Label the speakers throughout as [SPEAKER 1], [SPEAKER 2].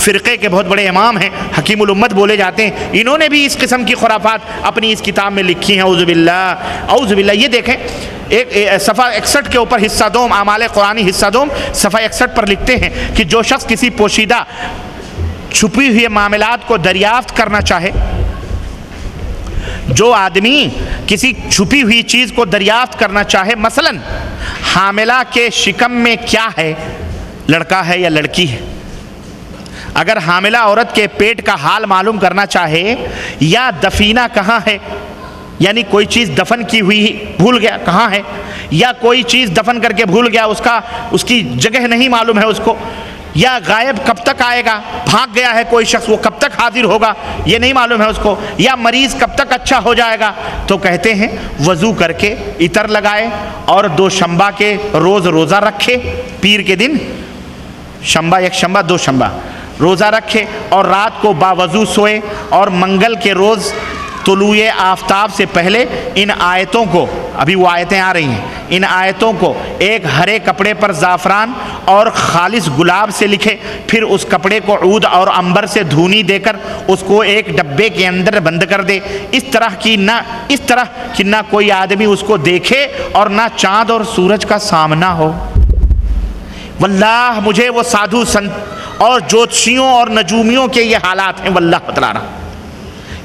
[SPEAKER 1] فرقے کے بہت بڑے امام ہیں، حکیم الامت بولے جاتے ہیں، انہوں نے بھی اس قسم کی خرافات اپنی اس کتاب میں لکھی ہیں۔ اعوذ باللہ۔ یہ دیکھیں ایک صفحہ 61 کے اوپر حصہ دوم، اعمال قرآنی حصہ دوم صفحہ 61 پر لکھتے ہیں کہ جو شخص کسی پوشیدہ چھپی ہوئے معاملات کو دریافت کرنا چاہے، جو آدمی کسی چھپی ہوئی چیز کو دریافت کرنا چاہے، مثلا حاملہ کے شکم میں کیا ہے، لڑکا ہے یا لڑکی ہے، اگر حاملہ عورت کے پیٹ کا حال معلوم کرنا چاہے، یا دفینہ کہاں ہے، یعنی کوئی چیز دفن کی ہوئی بھول گیا کہاں ہے، یا کوئی چیز دفن کر کے بھول گیا، اس کی جگہ نہیں معلوم ہے اس کو، یا غائب کب تک آئے گا، بھاگ گیا ہے کوئی شخص وہ کب تک حاضر ہوگا یہ نہیں معلوم ہے اس کو، یا مریض کب تک اچھا ہو جائے گا، تو کہتے ہیں وضو کر کے عطر لگائے اور دوشنبہ کے روز روزہ رکھے، پیر کے دن شنبہ، یک شنبہ، دو شنبہ روزہ رکھے، اور رات کو باوضو سوئے، اور منگل کے روز طلوع آفتاب سے پہلے ان آیتوں کو، ابھی وہ آیتیں آ رہی ہیں، ان آیتوں کو ایک ہرے کپڑے پر زعفران اور خالص گلاب سے لکھے، پھر اس کپڑے کو عود اور عنبر سے دھونی دے کر اس کو ایک ڈبے کے اندر بند کر دے، اس طرح کی نہ کوئی آدمی اس کو دیکھے اور نہ چاند اور سورج کا سامنا ہو۔ واللہ مجھے وہ سادھو سنت اور جوتشیوں اور نجومیوں کے یہ حالات ہیں، واللہ بتلا رہا۔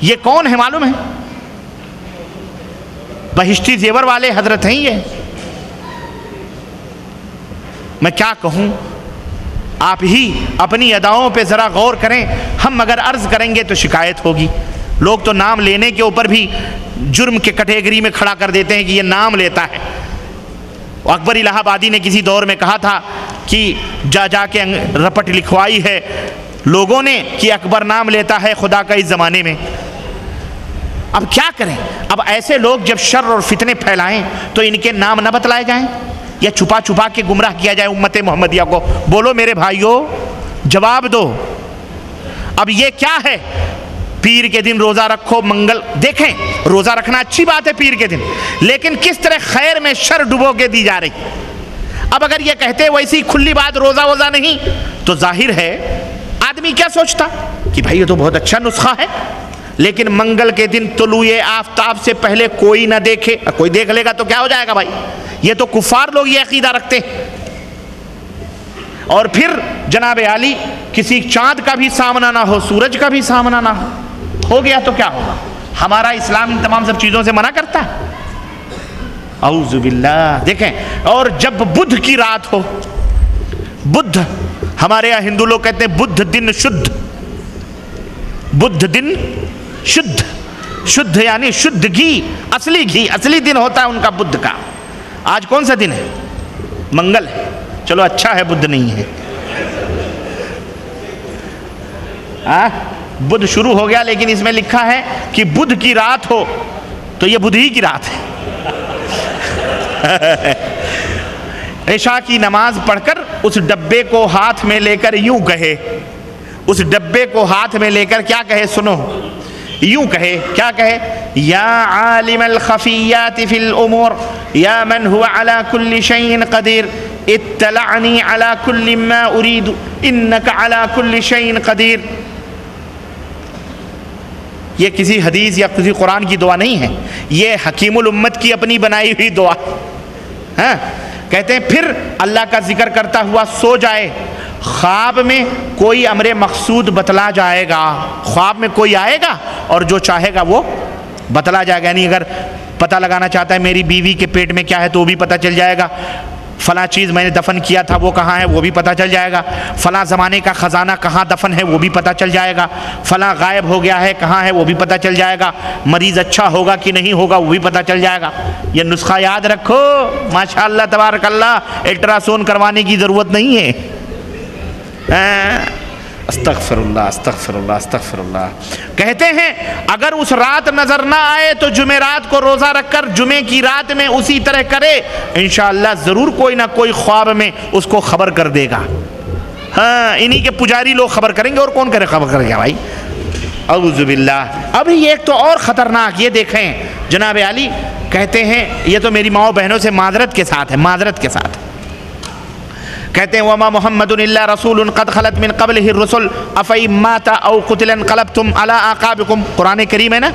[SPEAKER 1] یہ کون ہے معلوم ہے؟ بہشتی زیور والے حضرت ہیں یہ۔ میں کیا کہوں، آپ ہی اپنی اداؤں پہ ذرا غور کریں، ہم اگر عرض کریں گے تو شکایت ہوگی۔ لوگ تو نام لینے کے اوپر بھی جرم کے کیٹیگری میں کھڑا کر دیتے ہیں کہ یہ نام لیتا ہے۔ اکبر الہ آبادی نے کسی دور میں کہا تھا کہ جا کے رپٹ لکھوائی ہے لوگوں نے کہ اکبر نام لیتا ہے خدا کا اس زمانے میں۔ اب کیا کریں، اب ایسے لوگ جب شر اور فتنے پھیلائیں تو ان کے نام نہ بتلائے جائیں، یا چھپا چھپا کے گمراہ کیا جائے امت محمدیہ کو؟ بولو میرے بھائیو، جواب دو۔ اب یہ کیا ہے؟ پیر کے دن روزہ رکھو، منگل، دیکھیں روزہ رکھنا اچھی بات ہے پیر کے دن، لیکن کس طرح خیر میں شر ڈبو کے دی جا رہی۔ اب اگر یہ کہتے ویسی کھلی بات روزہ وزہ نہیں، تو ظاہر ہے آدمی کیا سوچتا کہ بھائی یہ تو بہت اچھا نسخہ ہے، لیکن منگل کے دن طلوع آفتاب سے پہلے کوئی نہ دیکھے، کوئی دیکھ لے گا تو کیا ہو جائے گا بھائی؟ یہ تو کفار لوگ یہ عقیدہ رکھتے ہیں۔ اور پھر جناب عالی کسی چاند کا بھی سامنا نہ ہو، سورج کا بھی سامنا نہ ہو گیا تو کیا ہوگا؟ ہمارا اسلام ان تمام سب چیزوں سے منع کرتا ہے۔ اعوذ باللہ۔ دیکھیں، اور جب بدھ کی رات ہو، بدھ، ہمارے یہاں ہندو لوگ کہتے ہیں بدھ دن شدھ، بدھ دن شدھ، شدھ یعنی شدھ گھی، اصلی دن ہوتا ہے ان کا بدھ کا۔ آج کون سا دن ہے؟ منگل ہے، چلو اچھا ہے بدھ نہیں ہے۔ بدھ شروع ہو گیا، لیکن اس میں لکھا ہے کہ بدھ کی رات ہو، تو یہ بدھ ہی کی رات ہے۔ عشاء کی نماز پڑھ کر اس ڈبے کو ہاتھ میں لے کر یوں کہے، اس ڈبے کو ہاتھ میں لے کر کیا کہے؟ سنو، یوں کہے، کیا کہے؟ یا عالم الخفیات فی الامور یا من هو علی کل شیء قدیر اطلعنی علی کل ما ارید انک علی کل شیء قدیر۔ یہ کسی حدیث یا کسی قرآن کی دعا نہیں ہے، یہ حکیم الامت کی اپنی بنائی ہوئی دعا ہے۔ کہتے ہیں پھر اللہ کا ذکر کرتا ہوا سو جائے، خواب میں کوئی امر مقصود بتلا جائے گا، خواب میں کوئی آئے گا اور جو چاہے گا وہ بتلا جائے گا، یعنی اگر پتہ لگانا چاہتا ہے میری بیوی کے پیٹ میں کیا ہے تو وہ بھی پتہ چل جائے گا، فلاں چیز میں نے دفن کیا تھا وہ کہاں ہے وہ بھی پتہ چل جائے گا، فلاں زمانے کا خزانہ کہاں دفن ہے وہ بھی پتہ چل جائے گا، فلاں غائب ہو گیا ہے کہاں ہے وہ بھی پتہ چل جائے گا، مریض اچھا ہوگا کہ نہیں ہوگا وہ بھی پتہ چل جائے گا۔ یہ نسخہ یاد رکھو، ماشاءاللہ تبارک اللہ، الٹرا ساؤنڈ کروانے کی ضرورت نہیں ہے۔ استغفر اللہ استغفر اللہ استغفر اللہ۔ کہتے ہیں اگر اس رات نظر نہ آئے تو جمعرات کو روزہ رکھ کر جمعے کی رات میں اسی طرح کرے، انشاءاللہ ضرور کوئی نہ کوئی خواب میں اس کو خبر کر دے گا۔ ہاں، انہی کے پجاری لوگ خبر کریں گے، اور کون کرے خبر کرے گا بھائی؟ اعوذ باللہ۔ ابھی یہ ایک تو اور خطرناک، یہ دیکھیں جناب علی کہتے ہیں، یہ تو میری ماؤں بہنوں سے معذرت کے ساتھ ہے، معذرت کے ساتھ کہتے ہیں وما محمد الا رسول قد خلت من قبلہ الرسل افئن مات او قتل انقلبتم علی اعقابکم، قرآن کریم ہے نا.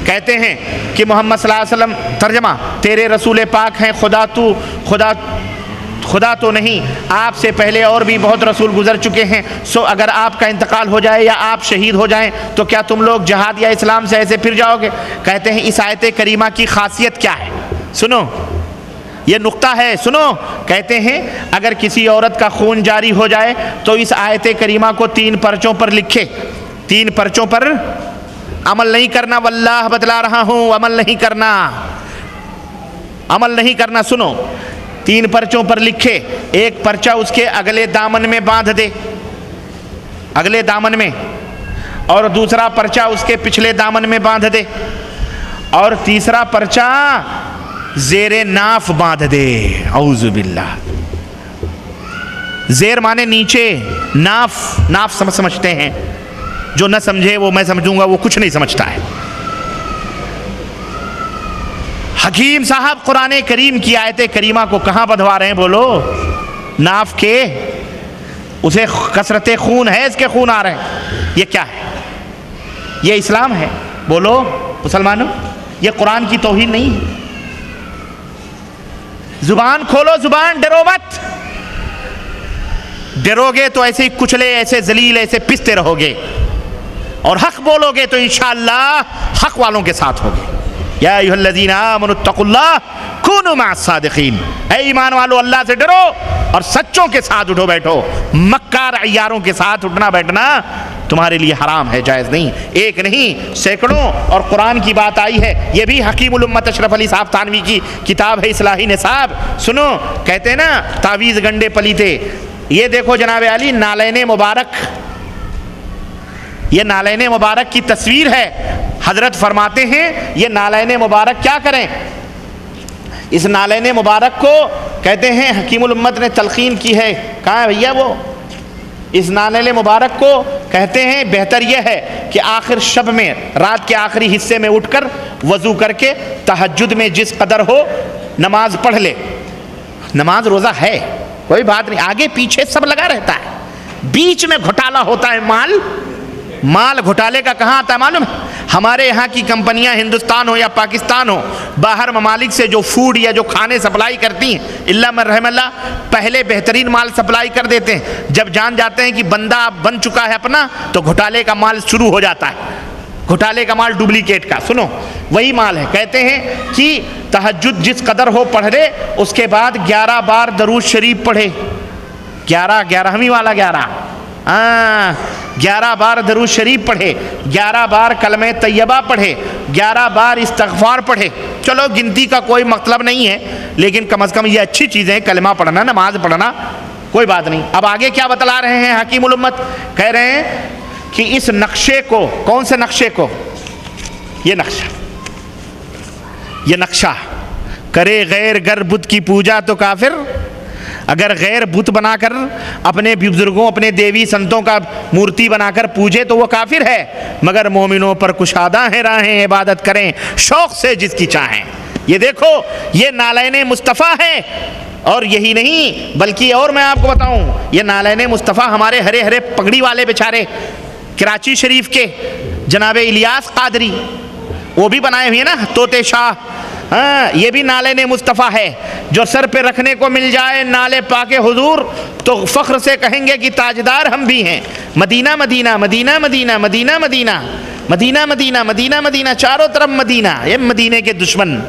[SPEAKER 1] کہتے ہیں کہ محمد صلی اللہ علیہ وسلم، ترجمہ، تیرے رسول پاک ہیں، خدا تو نہیں، آپ سے پہلے اور بھی بہت رسول گزر چکے ہیں، سو اگر آپ کا انتقال ہو جائے یا آپ شہید ہو جائیں تو کیا تم لوگ جہاد یا اسلام سے ایسے پھر جاؤ گے؟ کہتے ہیں اس آیت کریمہ کی خاصیت کیا ہے؟ سنو، یہ نقطہ ہے، سنو. کہتے ہیں اگر کسی عورت کا خون جاری ہو جائے تو اس آیت کریمہ کو 3 پرچوں پر لکھے، 3 پرچوں پر عمل نہیں کرنا. واللہ بتلا رہا ہوں، عمل نہیں کرنا، عمل نہیں کرنا. سنو، 3 پرچوں پر لکھے، ایک پرچہ اس کے اگلے دامن میں باندھ دے، اگلے دامن میں، اور دوسرا پرچہ اس کے پچھلے دامن میں باندھ دے، اور تیسرا پرچہ زیر ناف باندھ دے. اعوذ باللہ. زیر مانے نیچے، ناف سمجھتے ہیں، جو نہ سمجھے وہ میں سمجھوں گا، وہ کچھ نہیں سمجھتا ہے. حکیم صاحب قرآن کریم کی آیت کریمہ کو کہاں بدھوا رہے ہیں؟ بولو، ناف کے، اسے کثرت خون ہے، اس کے خون آ رہے ہیں. یہ کیا ہے؟ یہ اسلام ہے؟ بولو مسلمانوں، یہ قرآن کی توہین نہیں ہے. زبان کھولو، زبان، ڈرو مت. ڈرو گے تو ایسے کچلے، ایسے ذلیل، ایسے پستے رہو گے، اور حق بولو گے تو انشاءاللہ حق والوں کے ساتھ ہوگے. یا ایھا الذین آمنوا اتقوا اللہ کونوا مع الصادقین. اے ایمان والو، اللہ سے ڈرو اور سچوں کے ساتھ اٹھو بیٹھو. مکار عیاروں کے ساتھ اٹھنا بیٹھنا تمہارے لیے حرام ہے، جائز نہیں. ایک نہیں، سینکڑوں. اور قرآن کی بات آئی ہے، یہ بھی حکیم الامت اشرف علی صاحب تھانوی کی کتاب ہے اصلاحی نصاب. سنو، کہتے ہیں نا تعویذ گنڈے پلیتے. یہ دیکھو جناب علی، نالین مبارک، یہ نالین مبارک کی تصویر ہے. حضرت فرماتے ہیں یہ نالین مبارک کیا کریں؟ اس نالین مبارک کو کہتے ہیں حکیم الامت نے تلقین کی ہے. کہاں ہے بھیا وہ؟ اس نالین مبارک کو کہتے ہیں بہتر یہ ہے کہ آخر شب میں، رات کے آخری حصے میں اٹھ کر وضو کر کے تہجد میں جس قدر ہو نماز پڑھ لے. نماز روزہ ہے، کوئی بات نہیں، آگے پیچھے سب لگا رہتا ہے، بیچ میں گھوٹالا ہوتا ہے. مال گھوٹالے کا کہاں آتا ہے معلوم ہے؟ ہمارے یہاں کی کمپنیاں، ہندوستان ہو یا پاکستان ہو، باہر ممالک سے جو فوڈ یا جو کھانے سپلائی کرتی ہیں، اللہ من رحم اللہ، پہلے بہترین مال سپلائی کر دیتے ہیں. جب جان جاتے ہیں کہ بندہ بن چکا ہے اپنا، تو گھوٹالے کا مال شروع ہو جاتا ہے، گھوٹالے کا مال، ڈپلیکیٹ کا. سنو، وہی مال ہے. کہتے ہیں کہ تہجد جس قدر ہو پڑھ لے، اس کے بعد 11 بار درود شریف پڑھے. 11ویں والا 11 بار درود شریف پڑھے، 11 بار کلمہ طیبہ پڑھے، 11 بار استغفار پڑھے. چلو گنتی کا کوئی مطلب نہیں ہے، لیکن کم از کم یہ اچھی چیزیں ہیں، کلمہ پڑھنا، نماز پڑھنا، کوئی بات نہیں. اب آگے کیا بتلا رہے ہیں حکیم الامت؟ کہہ رہے ہیں کہ اس نقشے کو، کون سے نقشے کو؟ یہ نقشہ کرے غیر گر بت کی پوجا تو کافر. اگر غیر بت بنا کر اپنے بزرگوں، اپنے دیوی سنتوں کا مورتی بنا کر پوجے تو وہ کافر ہے. مگر مومنوں پر کشادہ ہیں راہیں، عبادت کریں شوق سے جس کی چاہیں. یہ دیکھو، یہ نالین مصطفیٰ ہے. اور یہی نہیں بلکہ اور میں آپ کو بتاؤں، یہ نالین مصطفیٰ ہمارے ہرے ہرے پگڑی والے بیچارے کراچی شریف کے جناب الیاس قادری، وہ بھی بنائے ہوئے نا طوطے شاہ. ہاں، یہ بھی نالین مصطفیٰ ہے. جو سر پہ رکھنے کو مل جائے نالے پاک حضور تو فخر سے کہیں گے کہ تاجدار ہم بھی ہیں. مدینہ مدینہ مدینہ مدینہ مدینہ مدینہ مدینہ مدینہ مدینہ مدینہ، چاروں طرف مدینہ، یہ مدینے کے دشمن.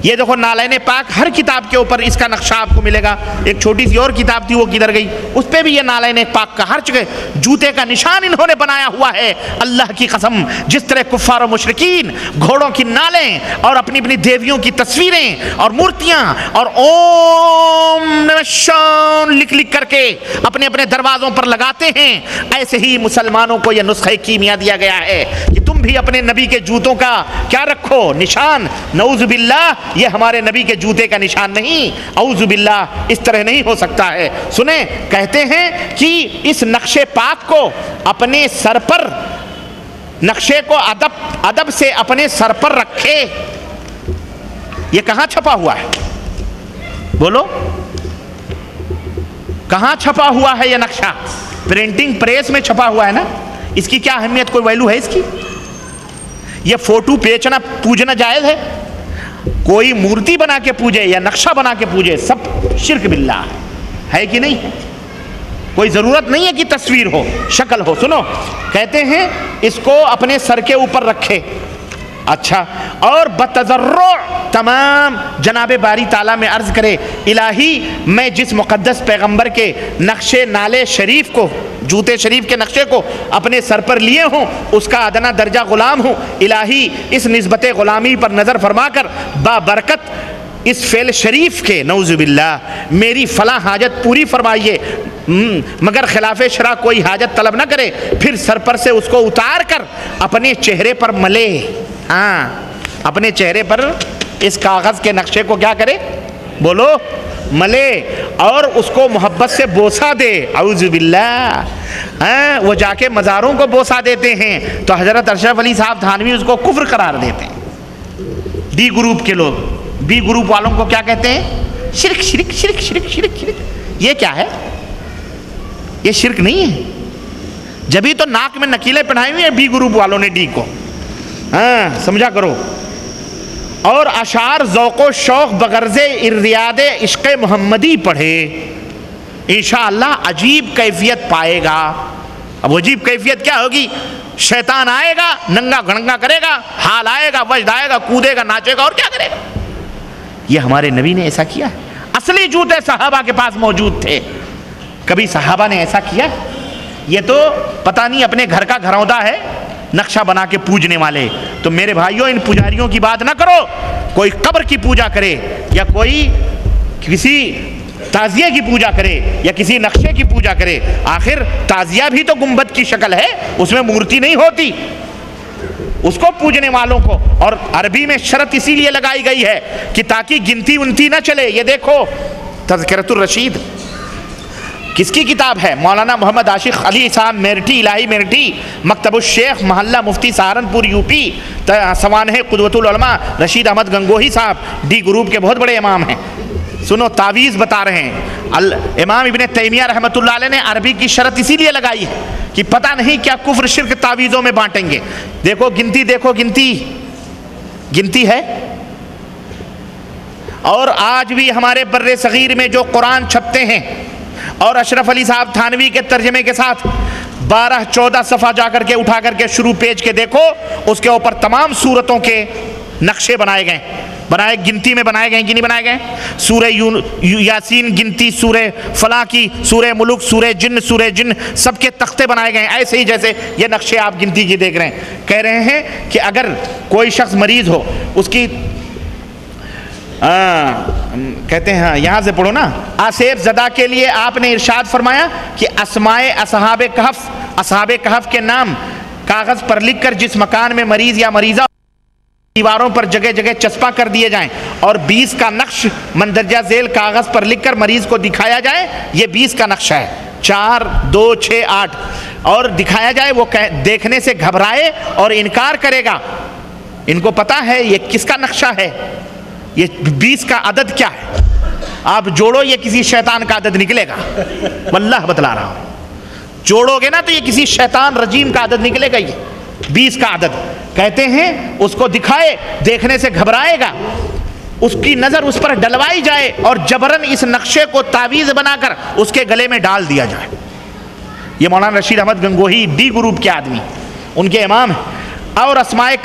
[SPEAKER 1] یہ دیکھو نالین پاک، ہر کتاب کے اوپر اس کا نقشہ آپ کو ملے گا. ایک چھوٹی سی اور کتاب تھی، وہ کدھر گئی؟ اس پہ بھی یہ نالین پاک کا ہر جگہ جوتے کا نشان انہوں نے بنایا ہوا ہے. اللہ کی قسم، جس طرح کفار و مشرکین گھوڑوں کی نالیں اور اپنی اپنی دیویوں کی تصویریں اور مورتیاں اور اوم نمہ شان لکھ لکھ کر کے اپنے اپنے دروازوں پر لگاتے ہیں، ایسے ہی مسلمانوں کو یہ نسخہ کیمیا دیا گیا ہے کہ تم بھی اپنے نبی کے جوتوں کا کیا رکھو؟ نشان. نعوذ باللہ، یہ ہمارے نبی کے جوتے کا نشان نہیں. اعوذ باللہ، اس طرح نہیں ہو سکتا ہے. سنیں، کہتے ہیں کہ اس نقشے پاک کو اپنے سر پر، نقشے کو ادب سے اپنے سر پر رکھے. یہ کہاں چھپا ہوا ہے؟ بولو. کہاں چھپا ہوا ہے یہ نقشہ؟ پرنٹنگ پریس میں چھپا ہوا ہے نا، اس کی کیا اہمیت، کوئی ویلو ہے اس کی؟ یہ فوٹو بیچنا پوجنا جائز ہے؟ کوئی مورتی بنا کے پوجے یا نقشہ بنا کے پوجے سب شرک باللہ ہے کہ نہیں؟ کوئی ضرورت نہیں ہے کہ تصویر ہو، شکل ہو۔ سنو، کہتے ہیں اس کو اپنے سر کے اوپر رکھے، اچھا، اور بتضرع تمام جناب باری تعالیٰ میں عرض کرے، الہی میں جس مقدس پیغمبر کے نقشے نالے شریف کو، جوتے شریف کے نقشے کو اپنے سر پر لیے ہوں، اس کا ادنا درجہ غلام ہوں، الہی اس نسبت غلامی پر نظر فرما کر بابرکت اس فعل شریف کے نعوذ باللہ میری فلاں حاجت پوری فرمائیے، مگر خلاف شرع کوئی حاجت طلب نہ کرے، پھر سر پر سے اس کو اتار کر اپنے چہرے پر ملے، ہاں اپنے چہرے پر اس کاغذ کے نقشے کو کیا کرے، بولو، ملے، اور اس کو محبت سے بوسہ دے، اعوذ باللہ۔ وہ جا کے مزاروں کو بوسہ دیتے ہیں تو حضرت اشرف علی صاحب تھانوی اس کو کفر قرار دیتے ہیں۔ ڈی گروپ کے لوگ بی گروپ والوں کو کیا کہتے ہیں؟ شرک شرک شرک شرک شرک شرک۔ یہ کیا ہے؟ یہ شرک نہیں ہے، جبھی تو ناک میں نکیلیں پہنائی ہوئی ہیں بی گروپ والوں نے ڈی کو، ہاں سمجھا کرو۔ اور اشعار ذوق و شوق بغرض ارتیاد عشق محمدی پڑھے، انشاءاللہ عجیب کیفیت پائے گا۔ اب عجیب کیفیت کیا ہوگی؟ شیطان آئے گا، ننگا گھڑنگا کرے گا، حال آئے گا، وجد آئے گا، کودے گا، ناچے گا، اور کیا کرے گا؟ یہ ہمارے نبی نے ایسا کیا ہے؟ اصلی جوتے صحابہ کے پاس موجود تھے، کبھی صحابہ نے ایسا کیا؟ یہ تو پتہ نہیں اپنے گھر کا گھروندا ہے، نقشہ بنا کے پوجنے والے۔ تو میرے بھائیوں، ان پجاریوں کی بات نہ کرو، کوئی قبر کی پوجا کرے یا کوئی کسی تعزیے کی پوجا کرے یا کسی نقشے کی پوجا کرے، آخر تعزیہ بھی تو گنبد کی شکل ہے، اس میں مورتی نہیں ہوتی، اس کو پوجنے والوں کو۔ اور عربی میں شرط اسی لیے لگائی گئی ہے کہ تاکہ گنتی ونتی نہ چلے۔ یہ دیکھو تذکرۃ الرشید کس کی کتاب ہے؟ مولانا محمد عاشق علی صاحب میرٹھی، الہی میرٹھی، مکتب الشیخ، محلہ مفتی سہارنپور یو پی، سوانح قدوۃ العلماء رشید احمد گنگوہی صاحب ڈی گروپ کے بہت بڑے امام ہیں۔ سنو، تعویذ بتا رہے ہیں، امام ابن تیمیہ رحمۃ اللہ علیہ نے عربی کی شرط اسی لیے لگائی ہے کہ پتہ نہیں کیا کفر شرک تعویذوں میں بانٹیں گے۔ دیکھو گنتی، دیکھو گنتی، گنتی ہے۔ اور آج بھی ہمارے بر صغیر میں جو قرآن چھپتے ہیں، اور اشرف علی صاحب تھانوی کے ترجمے کے ساتھ 12-14 صفحہ جا کر کے اٹھا کر کے شروع پیج کے دیکھو، اس کے اوپر تمام سورتوں کے نقشے بنائے گئے، گنتی میں بنائے گئے کہ نہیں بنائے گئے؟ سورہ یاسین گنتی، سورہ فلاں کی، سورہ ملک، سورہ جن، سب کے تختے بنائے گئے، ایسے ہی جیسے یہ نقشے آپ گنتی کی دیکھ رہے ہیں۔ کہہ رہے ہیں کہ اگر کوئی شخص مریض ہو، اس کی کہتے ہیں، یہاں سے پڑھو نا، آصف زدہ کے لیے آپ نے ارشاد فرمایا کہ اسمائے اصحاب کہف کے نام کاغذ پر لکھ کر جس مکان میں مریض یا مریضہ دیواروں پر جگہ جگہ چسپاں کر دیے جائیں، اور 20 کا نقش مندرجہ ذیل کاغذ پر لکھ کر مریض کو دکھایا جائے۔ یہ 20 کا نقشہ ہے، 4 2 6 8، اور دکھایا جائے، وہ دیکھنے سے گھبرائے اور انکار کرے گا۔ ان کو پتا ہے یہ کس کا نقشہ ہے، یہ 20 کا عدد کیا ہے، آپ جوڑو، یہ کسی شیطان کا عدد نکلے گا، واللہ بتلا رہا ہوں، جوڑو گے نا تو یہ کسی شیطان رجیم کا عدد نکلے گا، یہ 20 کا عدد۔ کہتے ہیں اس کو دکھائے، دیکھنے سے گھبرائے گا، اس کی نظر اس پر ڈلوائی جائے اور جبرن اس نقشے کو تعویذ بنا کر اس کے گلے میں ڈال دیا جائے۔ یہ مولانا رشید احمد گنگوہی ڈی گروپ کے آدمی، ان کے امام ہیں۔ اور اسمائے